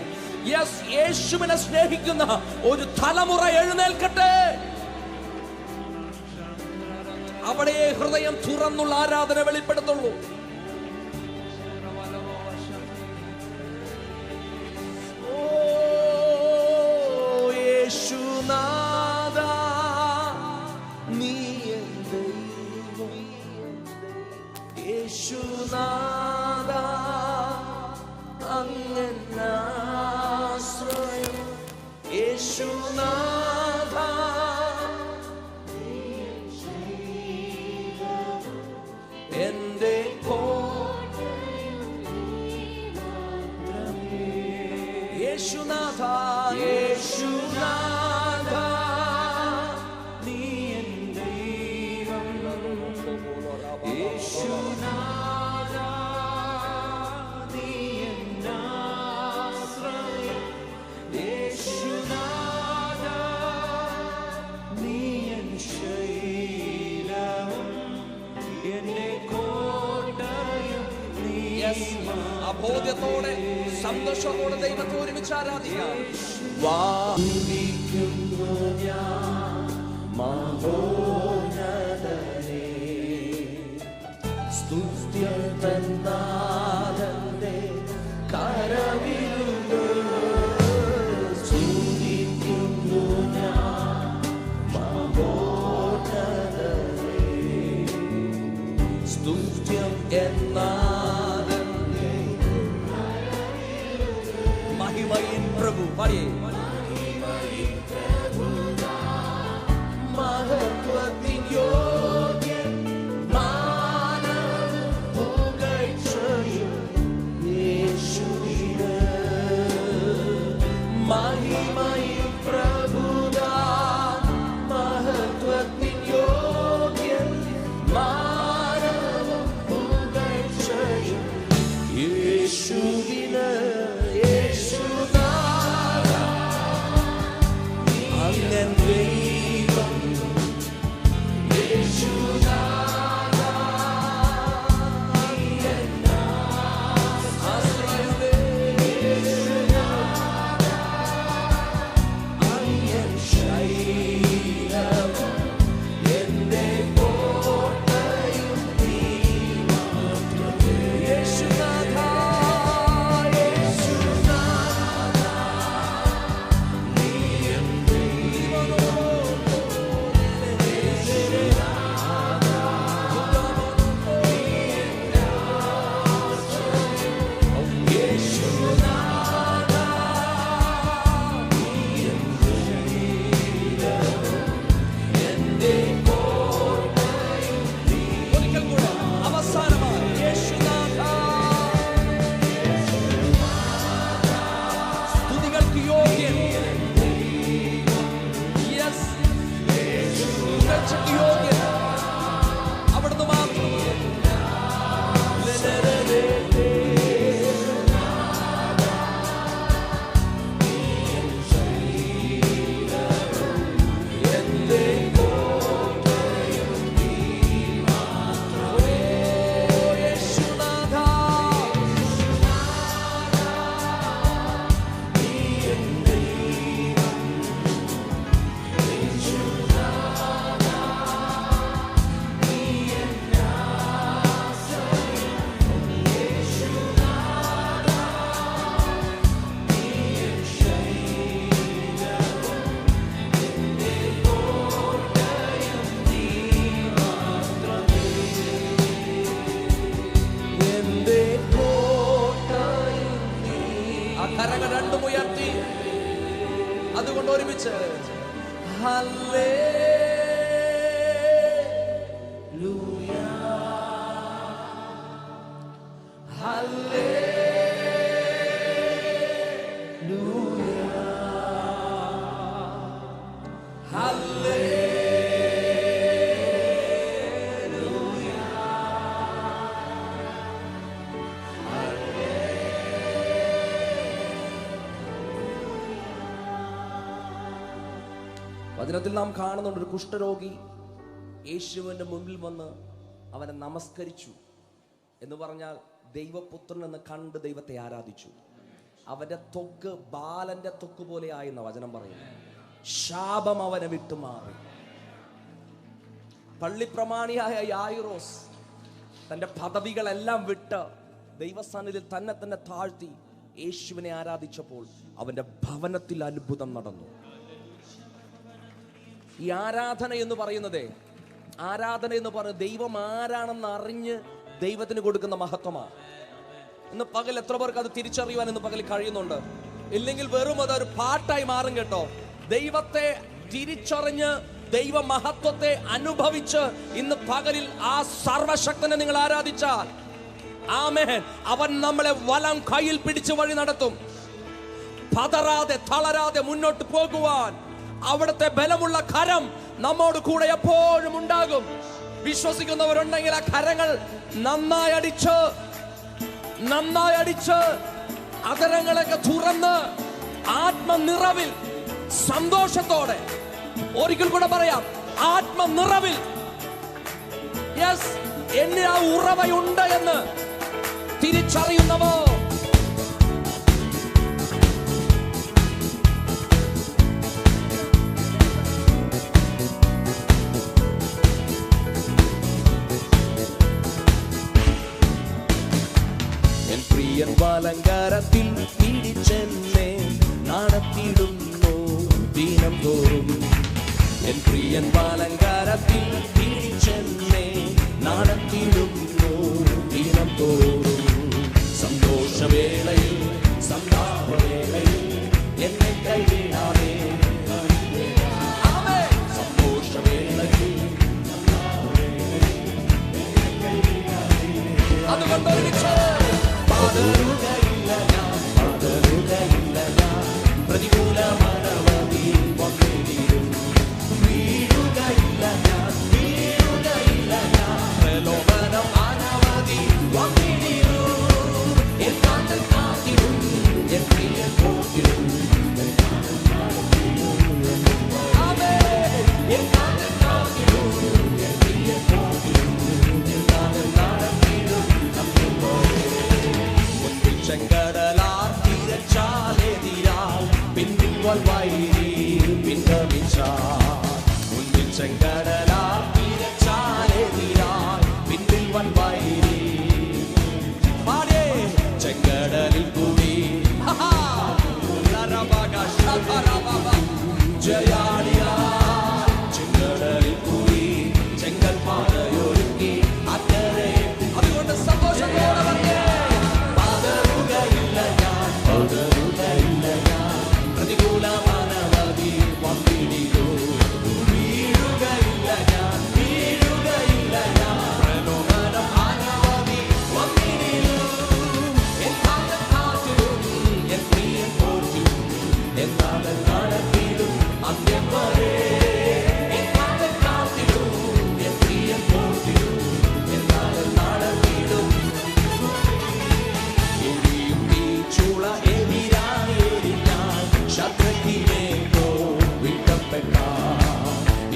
യേശുവിനെ സ്നേഹിക്കുന്ന ഒരു തലമുറ എഴുന്നേൽക്കട്ടെ. അവിടെ ഹൃദയം തുറന്നുള്ള ആരാധന വെളിപ്പെടുത്തുള്ളൂ. യേശുനാഥ, നീ എൻ ദൈവം. യേശുനാഥ, അങ്ങനാശ്രയം. യേശുനാഥ, എന്റെ യേശുനാഥ, നീ എൻ ദൈവം. യേശുനാഥ, നീ എന്നാശ്രയം. യേശുനാഥ, നീ എൻ ശൈലവും, എന്നെ ആ ബോധ്യത്തോടെ സന്തോഷത്തോടെ ദൈവത്തെ ഒരുമിച്ച് ആരാധിക്കാം. വാദിക്കുന്നു ഞാൻ മഹോന്നതനെ, സ്തുത്യം തന്നാഥന്റെ കരവിരുന്ന് സ്തുതിക്കുന്നു ഞാൻ മഹോന്നതനെ, സ്തുത്യം എന്നാഥന്റെ മഹിമയിൻ പ്രഭു പാടിയേ. മഹത്വത്തിൻ യോഗ്യൻ മാനവും പുകഴ്ചയും യേശുവിന്. മഹിമയിൻ പ്രഭുതാൻ മഹത്വത്തിൻ യോഗ്യൻ മാനവും പുകഴ്ചയും യേശുവിന്. യേശുനാഥ അങ്ങൻ ദൈവം, യേശുനാഥ അങ്ങൻ ആശ്രയമേ, യേശുനാഥ അങ്ങൻ ശൈലവും എന്റെ കോട്ടയും നീ മാത്രമേ. യേശുനാഥ ഒരിക്കൽ കൂടെ അവസാനമായി യേശുനാഥ. സ്തുതികൾക്ക് യോഗ്യൻ. Yes. പുകഴ്ചയ്ക്ക് യോഗ്യൻ അവിടുന്ന് മാത്രം. ആ കരങ്ങൾ രണ്ടും ഉയർത്തി അതുകൊണ്ട് ഒരുമിച്ച് ഹല്ലേലൂയ, ഹല്ലേലൂയ, ഹല്ലേലൂയ. വചനത്തിൽ നാം കാണുന്നുണ്ട്, ഒരു കുഷ്ഠരോഗി യേശുവിന്റെ മുമ്പിൽ വന്ന് അവനെ നമസ്കരിച്ചു എന്ന് പറഞ്ഞാൽ ദൈവപുത്രൻ എന്ന് കണ്ട് ദൈവത്തെ ആരാധിച്ചു. അവന്റെ ത്വക്ക് ബാലന്റെ ത്വക്ക് പോലെ ആയെന്ന വചനം പറയുന്നു. ശാപം അവനെ വിട്ടുമാറി. പള്ളിപ്രമാണിയായ യായിറോസ് തന്റെ പദവികളെല്ലാം വിട്ട് ദൈവസ്ഥാനത്തിൽ തന്നെ താഴ്ത്തി യേശുവിനെ ആരാധിച്ചപ്പോൾ അവന്റെ ഭവനത്തിൽ അത്ഭുതം നടന്നു. ഈ ആരാധന എന്ന് പറയുന്നത് ദൈവം ആരാണെന്ന് അറിഞ്ഞ് ദൈവത്തിന് കൊടുക്കുന്ന മഹത്വമാണ്. ഇന്ന് പകൽ എത്ര പേർക്ക് അത് തിരിച്ചറിയുവാൻ ഇന്ന് പകൽ കഴിയുന്നുണ്ട്? ഇല്ലെങ്കിൽ വെറും അതൊരു പാട്ടായി മാറും കേട്ടോ. ദൈവത്തെ തിരിച്ചറിഞ്ഞ് ദൈവ മഹത്വത്തെ അനുഭവിച്ച് ഇന്ന് പകലിൽ ആ സർവശക്തനെ നിങ്ങൾ ആരാധിച്ചാൽ, ആമേൻ, അവൻ നമ്മളെ വലം കയ്യിൽ പിടിച്ച് വഴി നടത്തും. പതറാതെ തളരാതെ മുന്നോട്ട് പോകുവാൻ അവിടുത്തെ ബലമുള്ള കരം നമ്മോട് കൂടെ എപ്പോഴും ഉണ്ടാകും. വിശ്വസിക്കുന്നവരുണ്ടെങ്കിൽ ആ കരങ്ങൾ നന്നായി അടിച്ച് അതരങ്ങളൊക്കെ തുറന്ന് ആത്മനിറവിൽ സന്തോഷത്തോടെ ഒരിക്കൽ കൂടെ പറയാം, ആത്മനിറവിൽ, യെസ്, എന്നെ ആ ഉറവയുണ്ട് എന്ന് തിരിച്ചറിയുന്നവോ? എൻ പ്രിയൻ വലങ്കാരത്തിൽ പിടിച്ചെന്നെ നടത്തിയിടുന്നു ദിനം തോറും. എൻ പ്രിയൻ വലങ്കാരത്തിൽ പിടിച്ചെന്നെ നടത്തിയിടുന്നു ദിനം തോറും. സന്തോഷവേളയിൽ സന്താപവേളയിൽ എന്നെ കൈവിടാതെ. സന്തോഷവേളയിൽ അതുകൊണ്ട് ഒരുമിച്ച് പതറുകയില്ല ഞാൻ, പതറുകയില്ല ഞാൻ. പ്രതികൂലമനവധി വന്നിടും. വീഴുകയില്ല ഞാൻ, വീഴുകയില്ല ഞാൻ. പ്രലോഭനം അനവധി വന്നിടും. എൻ കാന്തൻ കാത്തിടും, എൻ പ്രിയൻ പോറ്റിടും. എൻ കാന്തൻ കാത്തിടും, എൻ പ്രിയൻ പോറ്റിടും. എൻ കാന്തൻ നടത്തിടും. ചെങ്കടലാർ തിരച്ചാലെതിരാൽ പിന്നിൽ വൈരി പിൻഗമിച്ചാൽ. മുന്നിൽ ചെങ്കടലാർ തിരച്ചാലെതിരാൽ പിന്നിൽ വൈരി പാടേ. ചെങ്കടലിൽ കൂടി ജയാളിയാ. ചെങ്കടലിൽ കൂടി ചെങ്കൽ പാതയൊരുക്കി അക്കരെ. അതുകൊണ്ട് സന്തോഷത്തോടെ വന്നേ. പതറുകയില്ല ഞാൻ, പതറുകയില്ല ഞാൻ. പ്രതികൂലമനവധി വന്നിടും. വീഴുകയില്ല ഞാൻ, വീഴുകയില്ല ഞാൻ. പ്രലോഭനം അനവധി വന്നിടും. എൻ കാന്തൻ കാത്തിടും, എൻ പ്രിയൻ പോറ്റിടും. എൻ കാന്തൻ നടത്തിടും അന്ത്യം വരെ. എൻ കാന്തൻ കാത്തിടും, എൻ പ്രിയൻ പോറ്റിടും. എൻ കാന്തൻ നടത്തിടും. എരിയും തീച്ചൂള എതിരായെരിഞ്ഞാൽ ശത്രുവിനെയോ വിട്ടപ്പെട്ടാൽ.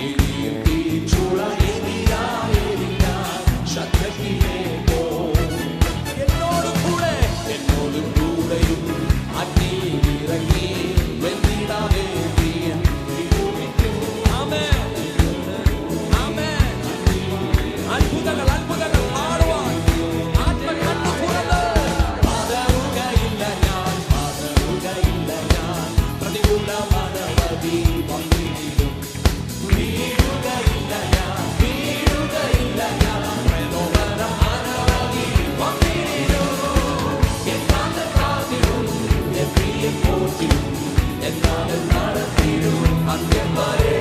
എരിയും തീച്ചൂള എതിരായെരിഞ്ഞാൽ ശത്രുവിനെയോ. എന്നോടും കൂടെയും അഗ്നിയിലിറങ്ങി വെന്തിടാതെ പ്രിയൻ വിടുവിക്കും. ആമേൻ, ആമേൻ. അത്ഭുതങ്ങൾ അത്ഭുതങ്ങൾ കാണുവാൻ ആത്മകണ്ണ് തുറന്ന്. പതറുകയില്ല ഞാൻ, പതറുകയില്ല ഞാൻ. പ്രതികൂലമനവധി വന്നിടും. വീഴുകയില്ല ഞാൻ, വീഴുകയില്ല ഞാൻ. പ്രലോഭനം അനവധി വന്നിടും. എൻ കാന്തൻ കാത്തിടും, എൻ പ്രിയൻ പോറ്റിടും. എൻ കാന്തൻ നടത്തിടും അന്ത്യം വരെ.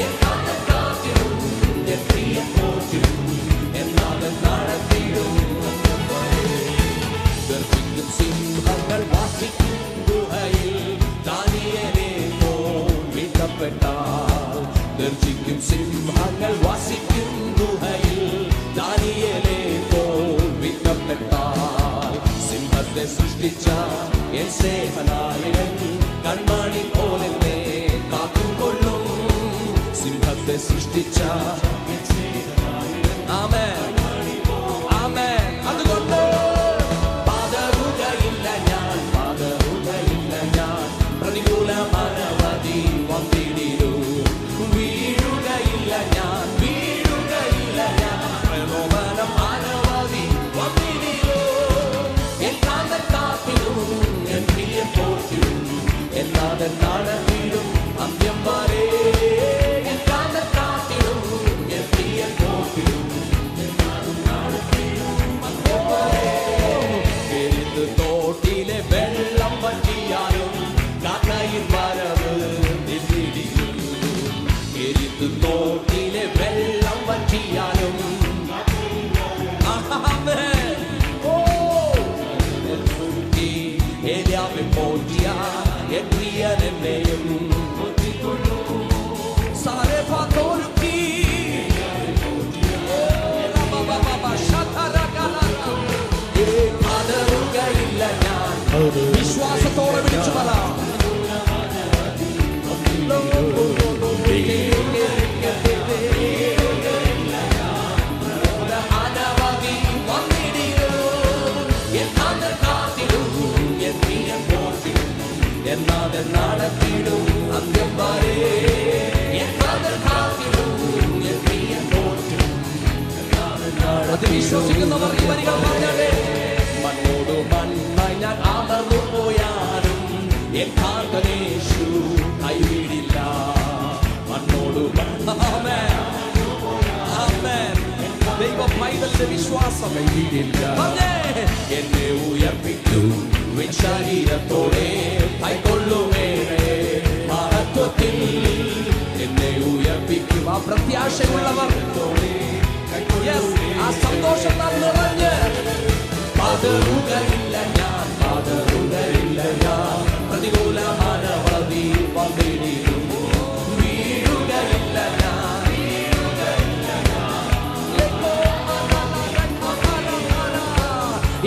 എൻ കാന്തൻ കാത്തിടും, എൻ പ്രിയൻ പോറ്റിടും. എൻ കാന്തൻ നടത്തിടും അന്ത്യം വരെ. ഗർജിക്കും സിംഹങ്ങൾ വാസിക്കും ഗുഹയിൽ ദാനിയേലേ പോൽ വീഴ്ത്തപ്പെട്ടാൽ. ഗർജിക്കും സിംഹങ്ങൾ വാസിക്കും ഗുഹയിൽ ദാനിയേലേ പോൽ വീഴ്ത്തപ്പെട്ടാൽ. സിംഹത്തെ സൃഷ്ടിച്ച എൻ സ്നേഹനായകൻ കൺമണി പോലെന്നെ കാത്തുകൊള്ളും. സിംഹത്തെ സൃഷ്ടിച്ച എൻ സ്നേഹനായകൻ. ആമേൻ, ആമേൻ. അതുകൊണ്ട് പതറുകയില്ല ഞാൻ, പതറുകയില്ല ഞാൻ. പ്രതികൂലമനവധി വന്നിടും. വീഴുകയില്ല ഞാൻ, വീഴുകയില്ല ഞാൻ. പ്രലോഭനം അനവധി വന്നിടും. എൻ കാന്തൻ കാത്തിടും, എൻ പ്രിയൻ പോറ്റിടും. എൻ നാഥൻ നടത്തിടും അന്ത്യം വരെ. എൻ കാന്തൻ കാത്തിടും, എൻ പ്രിയൻ പോറ്റിടും. എൻ നാഥൻ നടത്തിടും അന്ത്യം വരെ. എരുത്ത് തോട്ടിലെ വെള്ളം വറ്റിയാലും കാക്കയിൽ വരവ് നിന്നിടിലും. എരുത്ത് തോട്ടിലെ വെള്ളം വറ്റിയാലും. ആമേൻ. ഓ ഏലിയാവിൻ പോറ്റിയ എൻ പ്രിയൻ എന്നെയും സാരെഫാത്തൊരുക്കി. പതറുകയില്ല ഞാൻ. വിശ്വാസത്തോടെ വിളിച്ചു പറ. അനവധി വന്നിടും. വിശ്വസിക്കുന്നവർ ഈ വരികൾ പറഞ്ഞേ. മണ്ണോട് മണ്ണായി ഞാൻ അമർന്നു പോയാലും എൻ കാന്തനേശു കൈവിടില്ല. മണ്ണോട് മണ്ണാമേൻ ആമേൻ. ദൈവ പൈതലിന്റെ വിശ്വാസം കൈവിടില്ല. എന്നെ ഉയർപ്പിക്കും ശരീരത്തോടെ കൈക്കൊള്ളുമേറെ മഹത്വത്തിൽ എന്നെ ഉയർപ്പിക്കും. ആ പ്രത്യാശയുള്ളവർ ആ സന്തോഷത്താൽ നിറഞ്ഞ് പതറുകയില്ല ഞാൻ, പതറുകയില്ല ഞാൻ. പ്രതികൂല അനവധി വന്നിടും വീഴുകയില്ല ഞാൻ, വീഴുകയില്ല ഞാൻ.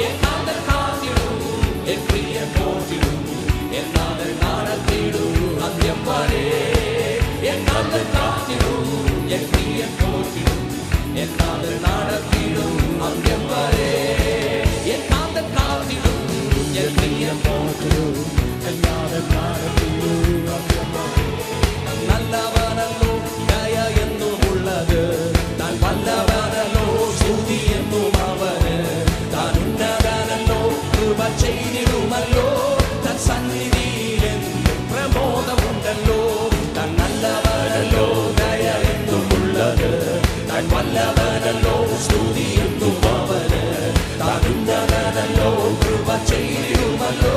എന്നാതെ കാത്തിടും എൻ പ്രിയ പോറ്റിടും, എന്നാതെ നടത്തിടും അന്ത്യം വരെ. എന്നാതെ കാത്തിടും എൻ പ്രിയ പോറ്റിടും, എന്നാതെ നടത്തിടും അന്ത്യം വരെ. എന്നാതെ കാത്തിടും എൻ പ്രിയ പോറ്റിടും, എന്നാതെ നടത്തിടും അന്ത്യം വരെ. നല്ലവനല്ലോ ദയ എന്നുമുള്ളത്, താൻ വല്ലവനല്ലോ സ്തുതി എന്നും അവന്. താൻ ഉന്നതനല്ലോ കൃപ ചെയ്തിടുമല്ലോ, തൻ സന്നിധിയിലെന്നും പ്രമോദമുണ്ടല്ലോ. താൻ നല്ലവനല്ലോ ദയ എന്നുമുള്ളത്, താൻ വല്ലവനല്ലോ സ്തുതി എന്നും അവന്. താൻ ഉന്നതനല്ലോ കൃപ ചെയ്തിടുമല്ലോ,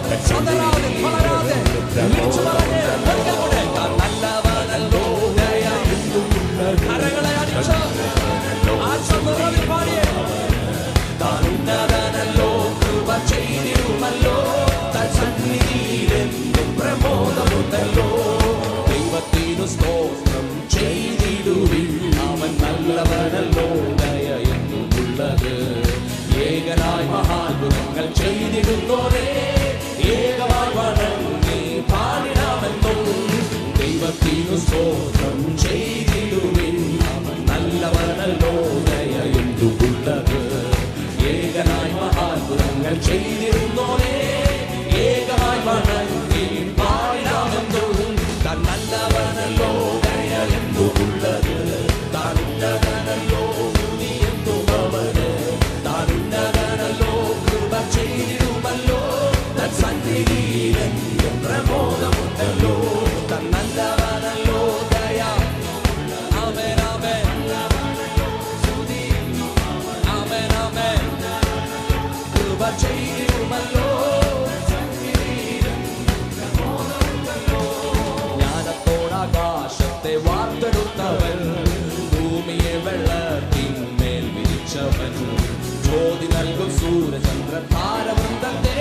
തൻ സന്നിധിയിലെന്നും പ്രമോദമുണ്ടല്ലോ. താൻ നല്ലവനല്ലോ ദയ എന്നുമുള്ളത്. കരങ്ങളെ അടിച്ച് ആശ്വസിച്ച് പാടിയേ. താൻ ഉന്നതനല്ലോ കൃപ ചെയ്തിടുമല്ലോ, തൻ സന്നിധിയിലെന്നും പ്രമോദമുണ്ടല്ലോ. ദൈവത്തിനു സ്തോത്രം ചെയ്തിടുവിൻ, അവൻ നല്ലവനല്ലോ ദയ എന്നുമുള്ളത്. ഏകനായി മഹാത്ഭുതങ്ങൾ ചെയ്തിടുന്നോരേ ഏകമായി വണങ്ങി പാടിടാമെന്നും. ദൈവത്തിനു സ്തോത്രം ചെയ്തിടുവിൻ, അവൻ നല്ലവനല്ലോ ദയ എന്നുമുള്ളത്. ഏകനായി മഹാത്ഭുതങ്ങൾ ചെയ്തിരുന്നോരേ ഏകമായി വണങ്ങി പാടിടാമെന്നും. താൻ നല്ലവനല്ലോ ദയ എന്നുമുള്ളത്, താൻ ഉന്നതനല്ലോ സ്തുതി എന്നും അവന്. താൻ ഉന്നതനല്ലോ കൃപ ചെയ്തിടുമല്ലോ, തൻ സന്നിധിയിലെന്നും പ്രമോദമുണ്ടല്ലോ. താൻ നല്ലവനല്ലോ ദയ. ആമേൻ ആമേൻ ആമേൻ ആമേൻ. കൃപ ചെയ്തിടുമല്ലോ, ജ്ഞാനത്തോടാകാശത്തെ വാർത്തെടുത്തവൻ, ഭൂമിയെ വെള്ളത്തിന്മേൽ വിരിച്ചവൻ. ജ്യോതി നൽകും സൂര്യചന്ദ്ര താരവൃന്ദത്തെ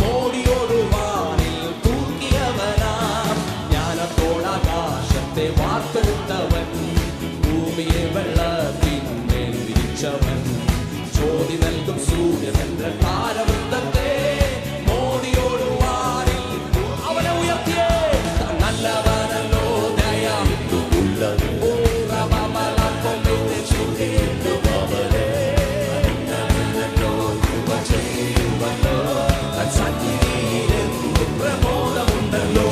മോടിയോടുവാനിൽ തൂക്കിയവനാം. ജ്ഞാനത്തോടാകാശത്തെ വാർത്തെടുത്തവൻ, ഭൂമിയെ വെള്ളത്തിന്മേൽ വിരിച്ചവൻ. ജ്യോതി നൽകും സൂര്യചന്ദ്ര താരവൃന്ദത്തെ മോടിയോടുവാനിൽ അവനെ ഉയർത്തിയേ. നല്ലവനല്ലോ ദയ എന്നുമുള്ളത്, പ്രമോദമുണ്ടല്ലോ.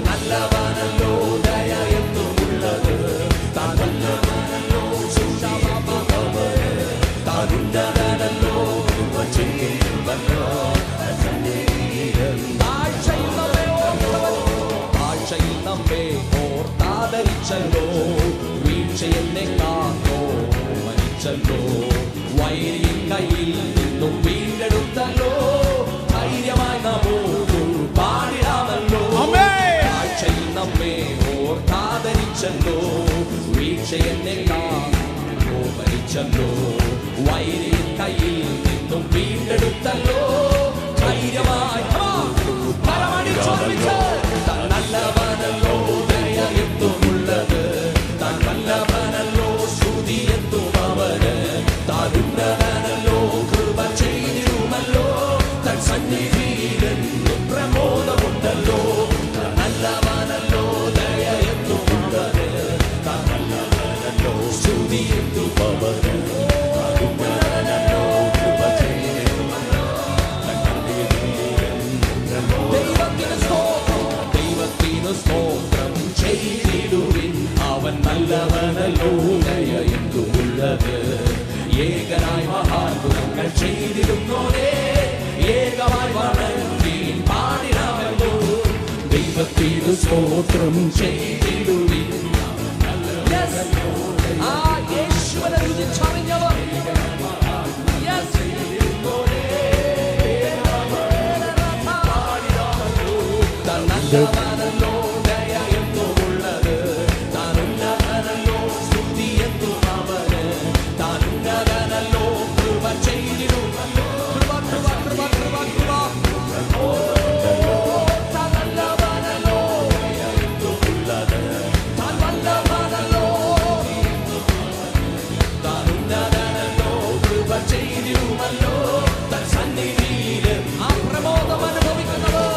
നല്ലവനല്ലോ ദയ എന്നുമുള്ളത്, താൻ നല്ലവനല്ലോ താനുന്നതനല്ലോ ചെയ്യുമല്ലോ. താഴ്ചയിൽ നമ്മെ ഓർത്താദരിച്ചല്ലോ, വീഴ്ചയെന്നെ കാത്തോ മരിച്ചല്ലോ. വൈരിയിൽ കയ്യിൽ നിന്നും വീണ്ടെടുത്തല്ലോ, ധൈര്യമായി നമുക്ക് പാടിടാമല്ലോ. താഴ്ചയിൽ നമ്മെ ഓർത്താദരിച്ചല്ലോ, വീഴ്ചയെന്നെ കാത്തോ മരിച്ചല്ലോ. വൈരിയിൽ കയ്യിൽ നിന്നും വീണ്ടെടുത്തല്ലോ, ധൈര്യമായി നല്ലവനല്ലോ ദയ എന്നുമുള്ളത്, താൻ നല്ലവനല്ലോ സ്തുതി എന്നും അവന്. താൻ ഉന്നതനല്ലോ കൃപ ചെയ്തിടുമല്ലോ, തൻ സന്നിധിയിലെന്നും പ്രമോദമുണ്ടല്ലോ. താൻ നല്ലവനല്ലോ ദയ എന്നുമുള്ളത്, താൻ നല്ലവനല്ലോ സ്തുതി എന്നും അവന്. സ്തുതിയിതു സ്തോത്രം ചെയ്തിടുവിൻ. യേശുവിനെ രുചിച്ചറിഞ്ഞവർ നല്ലവനല്ലോ ദയ എന്നുമുള്ളത്, താനുന്നതനല്ലോ സ്തുതി എന്നുമവന്, താനുന്നതനല്ലോ കൃപ ചെയ്തിടുമല്ലോ. കൃപ കൃപ കൃപ കൃപ കൃപ താനല്ലവനല്ലോ ദയ എന്നുമുള്ളത്, താൻ വല്ലവനല്ലോ താനുന്നതനല്ലോ കൃപ ചെയ്തിടുമല്ലോ. തൻ സന്നിധിയിൽ ആ പ്രമോദം അനുഭവിക്കുന്നവർ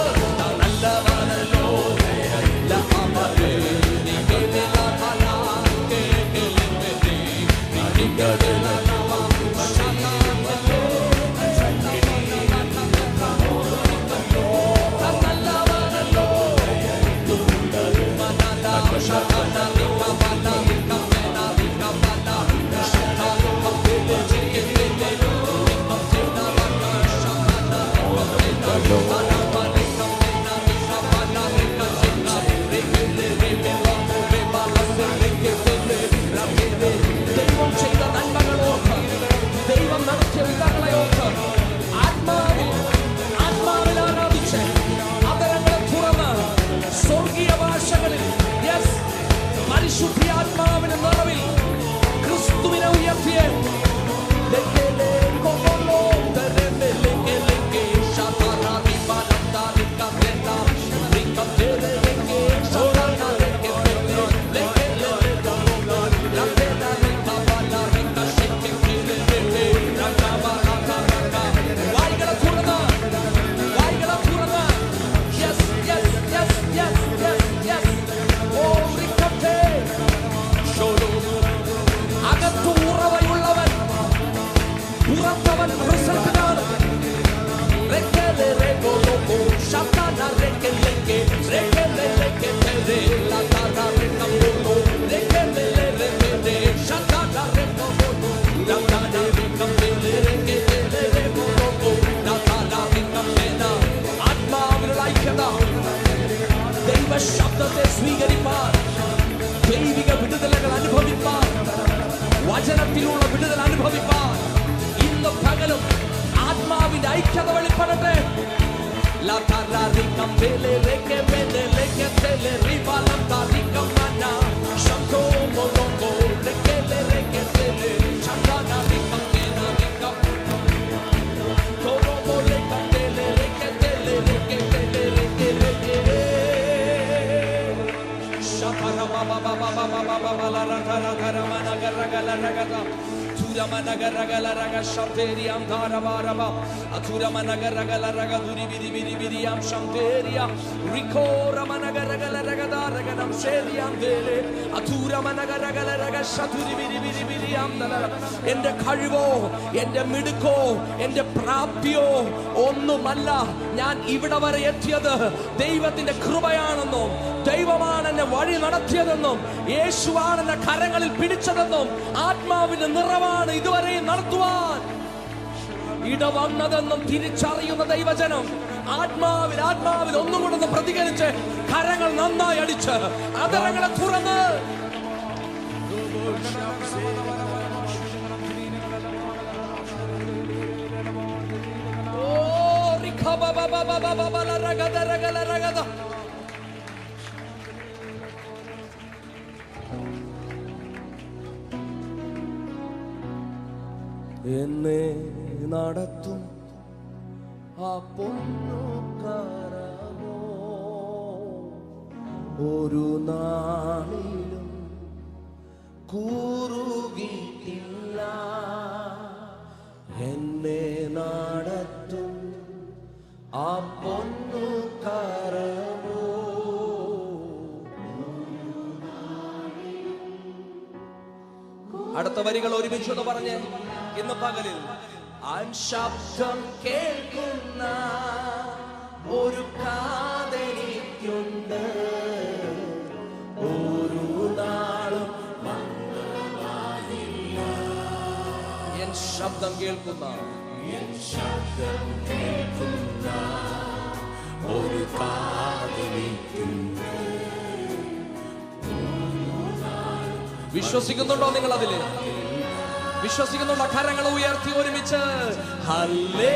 പരിശുദ്ധാത്മാവിന്റെ നിറവിൽ ക്രിസ്തുവിനെ ഉയർത്തിയ ശബ്ദത്തെ സ്വീകരിപ്പാൻ, ദൈവിക വിടുതലുകൾ അനുഭവിപ്പാൻ, വചനത്തിലുള്ള വിടുതൽ അനുഭവിപ്പാൻ ഇന്ന് പകലും ആത്മാവിന്റെ ഐക്യത വെളിപ്പെടട്ടെ. എന്റെ കഴിവോ എന്റെ മിടുക്കോ എന്റെ പ്രാപ്തിയോ ഒന്നുമല്ല ഞാൻ ഇവിടെ വരെ എത്തിയത് ദൈവത്തിന്റെ കൃപയാണെന്നും ദൈവമാണ് എന്നെ വഴി നടത്തിയതെന്നും യേശുവാണ് എന്നെ കരങ്ങളിൽ പിടിച്ചതെന്നും ആത്മാവിന്റെ നിറവാണ് ഇതുവരെ നടത്തുവാൻ ഇടവന്നതെന്നും തിരിച്ചറിയുന്ന ദൈവജനം ആത്മാവിൽ ഒന്നും കൂടെ പ്രതികരിച്ച് കരങ്ങൾ നന്നായി അടിച്ച് അതരങ്ങളെ തുറന്ന് എന്നെ നടത്തും ആ പൊന്നുകാരമോ ഒരു നാളിലും കൂറുകിട്ടില്ല. എന്നെ നടത്തും ആ പൊന്നുകാരമോ അടുത്ത വരികൾ ഒരുമിച്ചൊന്ന് പറഞ്ഞ് ഇന്ന് പകലിൽ ശബ്ദം കേൾക്കുന്ന ഒരു കാതനിക്കുണ്ട് ഒരു നാളും എൻ ശബ്ദം കേൾക്കുന്ന ഒരു കാതിരിക്കും. വിശ്വസിക്കുന്നുണ്ടോ നിങ്ങൾ അതില്? വിശ്വസിക്കുന്നുണ്ടോ? കരങ്ങൾ ഉയർത്തി ഒരുമിച്ച് ഹല്ലേ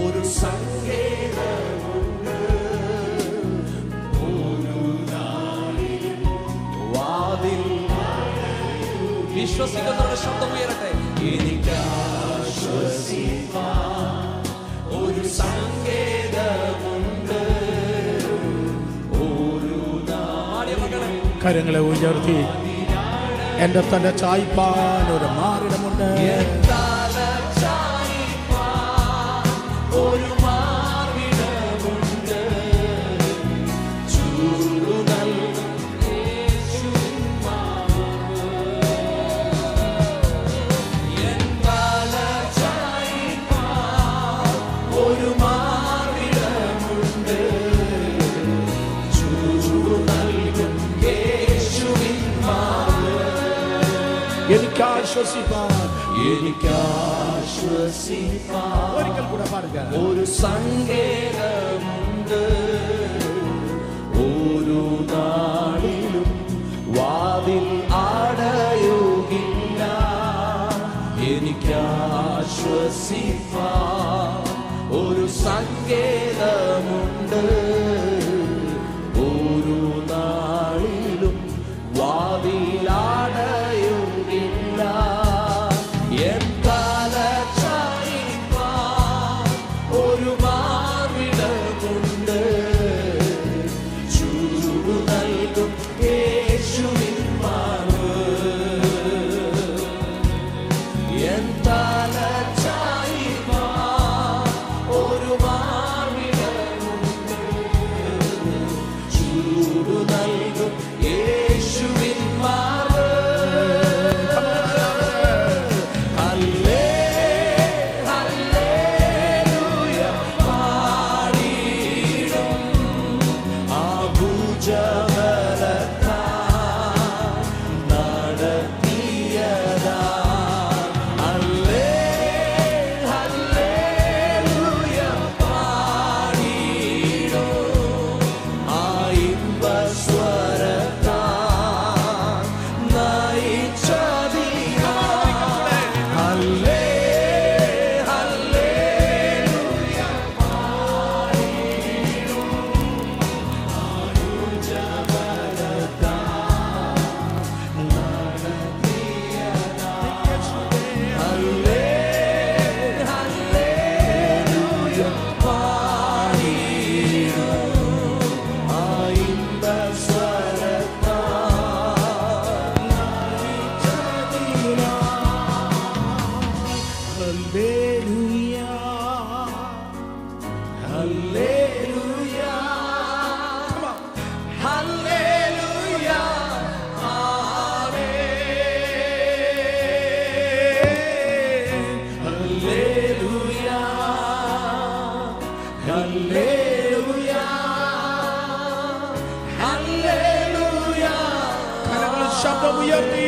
ഒരു സങ്കേതമുണ്ട്, ഒരു നാളിലും വാതിൽ. വിശ്വസിക്കുന്നവരുടെ ശബ്ദം ഉയരട്ടെ. എനിക്കാശ്വസിപ്പാൻ ഒരു സങ്കേതമുണ്ട്, ഒരു നാളിലും. കരങ്ങളെ ഉയർത്തി എന്റെ തല ചായ്പാൻ ഒരു മാറിടമുണ്ട്. ഒരു മാർവിടമുണ്ട്, ചൂടു നൽകും യേശുവിൻ മാർവ്. എൻ തല ചായ്പാൻ ഒരു മാർവിടമുണ്ട്, ചൂടു നൽകും യേശുവിൻ മാർവ്. എനിക്കാശ്വസിപ്പാൻ ഒരിക്കൽ കൂടെ പാടുക. ഒരു സങ്കേതമുണ്ട്, ഒരു നാളിലും വാതിൽ അടയുകില്ല. എനിക്കാശ്വസിപ്പാൻ ഒരു സങ്കേതമുണ്ട്, ഒരു നാളിലും വാതിൽ അടയുകില്ല. ഒരു മാർവിടമുണ്ട്, ചൂടു നൽകും യേശുവിൻ മാർവ്. എൻ തല ചായ്പാൻ ഒരു മാർവിടമുണ്ട്, ചൂടു നൽകും യേശുവിൻ മാർവ്. ശബ്ദമുയർത്തി